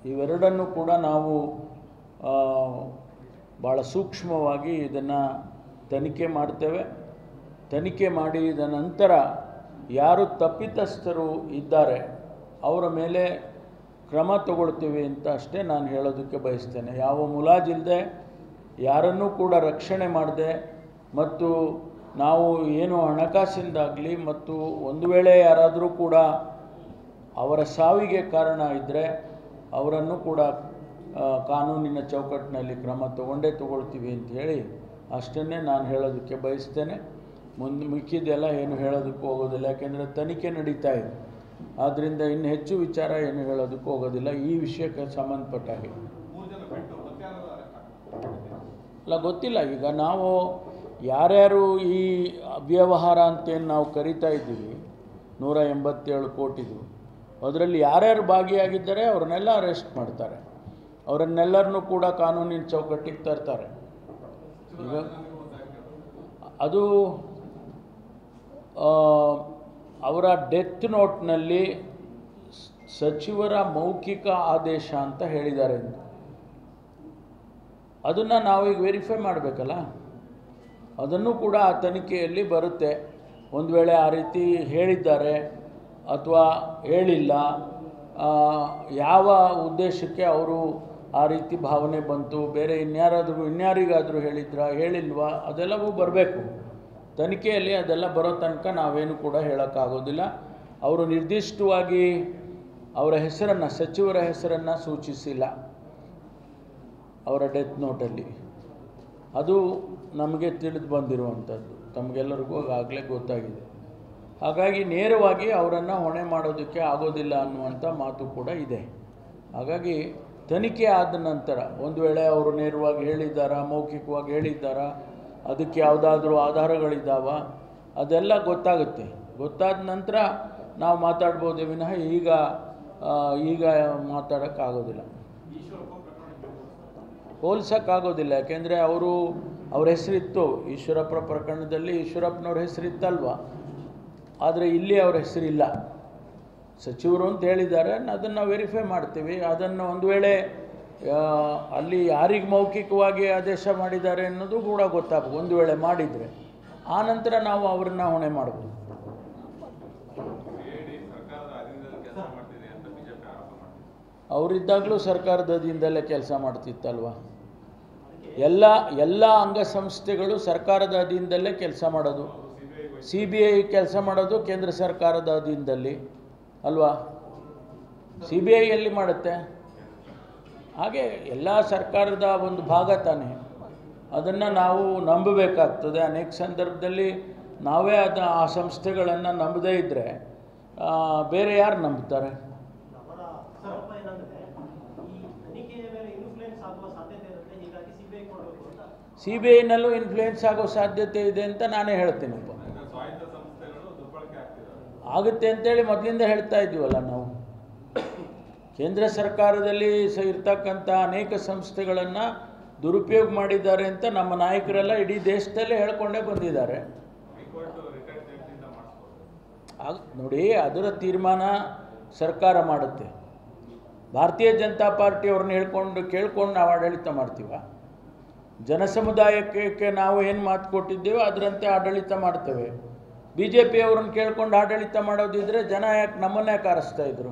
ಇವೆರಡನ್ನು ಕೂಡ ನಾವು ಭಾಳ ಸೂಕ್ಷ್ಮವಾಗಿ ಇದನ್ನು ತನಿಖೆ ಮಾಡ್ತೇವೆ. ತನಿಖೆ ಮಾಡಿದ ನಂತರ ಯಾರು ತಪ್ಪಿತಸ್ಥರು ಇದ್ದಾರೆ ಅವರ ಮೇಲೆ ಕ್ರಮ ತಗೊಳ್ತೀವಿ ಅಂತ ಅಷ್ಟೇ ನಾನು ಹೇಳೋದಕ್ಕೆ ಬಯಸ್ತೇನೆ. ಯಾವ ಮುಲಾಜಿಲ್ಲದೆ ಯಾರನ್ನೂ ಕೂಡ ರಕ್ಷಣೆ ಮಾಡದೆ ಮತ್ತು ನಾವು ಏನು ಹಣಕಾಸಿಂದಾಗಲಿ ಮತ್ತು ಒಂದು ವೇಳೆ ಯಾರಾದರೂ ಕೂಡ ಅವರ ಸಾವಿಗೆ ಕಾರಣ ಇದ್ದರೆ ಅವರನ್ನು ಕೂಡ ಕಾನೂನಿನ ಚೌಕಟ್ಟಿನಲ್ಲಿ ಕ್ರಮ ತಗೊಳ್ತೀವಿ ಅಂತ ಹೇಳಿ ಅಷ್ಟನ್ನೇ ನಾನು ಹೇಳೋದಕ್ಕೆ ಬಯಸ್ತೇನೆ. ಮಿಕ್ಕಿದೆಲ್ಲ ಏನು ಹೇಳೋದಕ್ಕೆ ಹೋಗೋದಿಲ್ಲ, ಯಾಕೆಂದರೆ ತನಿಖೆ ನಡೀತಾ ಇದೆ. ಆದ್ದರಿಂದ ಇನ್ನು ಹೆಚ್ಚು ವಿಚಾರ ಏನು ಹೇಳೋದಕ್ಕೆ ಹೋಗೋದಿಲ್ಲ ಈ ವಿಷಯಕ್ಕೆ ಸಂಬಂಧಪಟ್ಟ ಹಾಗೆ. ಅಲ್ಲ ಗೊತ್ತಿಲ್ಲ, ಈಗ ನಾವು ಯಾರ್ಯಾರು ಈ ಅವ್ಯವಹಾರ ಅಂತೇನು ನಾವು ಕರಿತಾ ಇದ್ದೀವಿ 187 ಕೋಟಿದು, ಅದರಲ್ಲಿ ಯಾರ್ಯಾರು ಭಾಗಿಯಾಗಿದ್ದಾರೆ ಅವ್ರನ್ನೆಲ್ಲ ಅರೆಸ್ಟ್ ಮಾಡ್ತಾರೆ, ಅವರನ್ನೆಲ್ಲರನ್ನೂ ಕೂಡ ಕಾನೂನಿನ ಚೌಕಟ್ಟಿಗೆ ತರ್ತಾರೆ. ಈಗ ಅದು ಅವರ ಡೆತ್ ನೋಟ್ನಲ್ಲಿ ಸಚಿವರ ಮೌಖಿಕ ಆದೇಶ ಅಂತ ಹೇಳಿದ್ದಾರೆ. ಅದನ್ನು ನಾವೀಗ ವೆರಿಫೈ ಮಾಡಬೇಕಲ್ಲ, ಅದನ್ನು ಕೂಡ ಆ ತನಿಖೆಯಲ್ಲಿ ಬರುತ್ತೆ. ಒಂದು ವೇಳೆ ಆ ರೀತಿ ಹೇಳಿದ್ದಾರೆ ಅಥವಾ ಹೇಳಿಲ್ಲ, ಯಾವ ಉದ್ದೇಶಕ್ಕೆ ಅವರು ಆ ರೀತಿ ಭಾವನೆ ಬಂತು, ಬೇರೆ ಇನ್ಯಾರಿಗಾದರೂ ಹೇಳಿಲ್ವಾ, ಅದೆಲ್ಲವೂ ಬರಬೇಕು ತನಿಖೆಯಲ್ಲಿ. ಅದೆಲ್ಲ ಬರೋ ತನಕ ನಾವೇನು ಕೂಡ ಹೇಳೋಕ್ಕಾಗೋದಿಲ್ಲ. ಅವರು ನಿರ್ದಿಷ್ಟವಾಗಿ ಅವರ ಹೆಸರನ್ನು, ಸಚಿವರ ಹೆಸರನ್ನು ಸೂಚಿಸಿಲ್ಲ ಅವರ ಡೆತ್ ನೋಟಲ್ಲಿ. ಅದು ನಮಗೆ ತಿಳಿದು ಬಂದಿರುವಂಥದ್ದು, ತಮಗೆಲ್ಲರಿಗೂ ಆಗಲೇ ಗೊತ್ತಾಗಿದೆ. ಹಾಗಾಗಿ ನೇರವಾಗಿ ಅವರನ್ನು ಹೊಣೆ ಮಾಡೋದಕ್ಕೆ ಆಗೋದಿಲ್ಲ ಅನ್ನುವಂಥ ಮಾತು ಕೂಡ ಇದೆ. ಹಾಗಾಗಿ ತನಿಖೆ ಆದ ನಂತರ ಒಂದು ವೇಳೆ ಅವರು ನೇರವಾಗಿ ಹೇಳಿದ್ದಾರಾ, ಮೌಖಿಕವಾಗಿ ಹೇಳಿದ್ದಾರಾ, ಅದಕ್ಕೆ ಯಾವುದಾದ್ರೂ ಆಧಾರಗಳಿದ್ದಾವ, ಅದೆಲ್ಲ ಗೊತ್ತಾಗುತ್ತೆ. ಗೊತ್ತಾದ ನಂತರ ನಾವು ಮಾತಾಡ್ಬೋದೇ ವಿನಃ ಈಗ ಮಾತಾಡೋಕ್ಕಾಗೋದಿಲ್ಲ, ಹೋಲ್ಸೋಕ್ಕಾಗೋದಿಲ್ಲ. ಯಾಕೆಂದರೆ ಅವ್ರ ಹೆಸರಿತ್ತು ಈಶ್ವರಪ್ಪ ಪ್ರಕರಣದಲ್ಲಿ, ಈಶ್ವರಪ್ಪನವ್ರ ಹೆಸರಿತ್ತಲ್ವ, ಆದರೆ ಇಲ್ಲಿ ಅವ್ರ ಹೆಸರಿಲ್ಲ. ಸಚಿವರು ಅಂತ ಹೇಳಿದ್ದಾರೆ, ಅದನ್ನು ವೆರಿಫೈ ಮಾಡ್ತೀವಿ. ಅದನ್ನು ಒಂದು ವೇಳೆ ಅಲ್ಲಿ ಯಾರಿಗೆ ಮೌಖಿಕವಾಗಿ ಆದೇಶ ಮಾಡಿದ್ದಾರೆ ಅನ್ನೋದು ಕೂಡ ಗೊತ್ತಾಗಬೇಕು. ಒಂದು ವೇಳೆ ಮಾಡಿದರೆ ಆನಂತರ ನಾವು ಅವ್ರನ್ನ ಹೊಣೆ ಮಾಡ್ಬೋದು. ಅವರಿದ್ದಾಗಲೂ ಸರ್ಕಾರದ ಅಧೀನದಲ್ಲೇ ಕೆಲಸ ಮಾಡ್ತಿತ್ತಲ್ವ. ಎಲ್ಲ ಅಂಗಸಂಸ್ಥೆಗಳು ಸರ್ಕಾರದ ಅಧೀನದಲ್ಲೇ ಕೆಲಸ ಮಾಡೋದು. CBI ಕೆಲಸ ಮಾಡೋದು ಕೇಂದ್ರ ಸರ್ಕಾರದ ಅಧೀನದಲ್ಲಿ ಅಲ್ವಾ, CBI ಎಲ್ಲಿ ಮಾಡುತ್ತೆ? ಹಾಗೆ ಎಲ್ಲ ಸರ್ಕಾರದ ಒಂದು ಭಾಗ ತಾನೇ, ಅದನ್ನು ನಾವು ನಂಬಬೇಕಾಗ್ತದೆ. ಅನೇಕ ಸಂದರ್ಭದಲ್ಲಿ ನಾವೇ ಆ ಸಂಸ್ಥೆಗಳನ್ನು ನಂಬದೇ ಇದ್ದರೆ ಬೇರೆ ಯಾರು ನಂಬ್ತಾರೆ? CBIನಲ್ಲೂ ಇನ್ಫ್ಲೂಯೆನ್ಸ್ ಆಗೋ ಸಾಧ್ಯತೆ ಇದೆ ಅಂತ ನಾನೇ ಹೇಳ್ತೀನಪ್ಪ. ಆಗುತ್ತೆ ಅಂತೇಳಿ ಮೊದಲಿಂದ ಹೇಳ್ತಾ ಇದ್ದೀವಲ್ಲ ನಾವು. ಕೇಂದ್ರ ಸರ್ಕಾರದಲ್ಲಿ ಇರ್ತಕ್ಕಂಥ ಅನೇಕ ಸಂಸ್ಥೆಗಳನ್ನು ದುರುಪಯೋಗ ಮಾಡಿದ್ದಾರೆ ಅಂತ ನಮ್ಮ ನಾಯಕರೆಲ್ಲ ಇಡೀ ದೇಶದಲ್ಲೇ ಹೇಳ್ಕೊಂಡೇ ಬಂದಿದ್ದಾರೆ. ನೋಡಿ, ಅದರ ತೀರ್ಮಾನ ಸರ್ಕಾರ ಮಾಡುತ್ತೆ. ಭಾರತೀಯ ಜನತಾ ಪಾರ್ಟಿ ಅವ್ರನ್ನ ಕೇಳ್ಕೊಂಡು ನಾವು ಆಡಳಿತ ಮಾಡ್ತೀವ? ಜನಸಮುದಾಯಕ್ಕೆ ನಾವು ಏನು ಮಾತು ಕೊಟ್ಟಿದ್ದೇವೆ ಅದರಂತೆ ಆಡಳಿತ ಮಾಡ್ತೇವೆ. BJP ಅವರನ್ನು ಕೇಳ್ಕೊಂಡು ಆಡಳಿತ ಮಾಡೋದಿದ್ರೆ ಜನ ಯಾಕೆ ನಮ್ಮನ್ನೇ ಕಾರಿಸ್ತಾ ಇದ್ರು?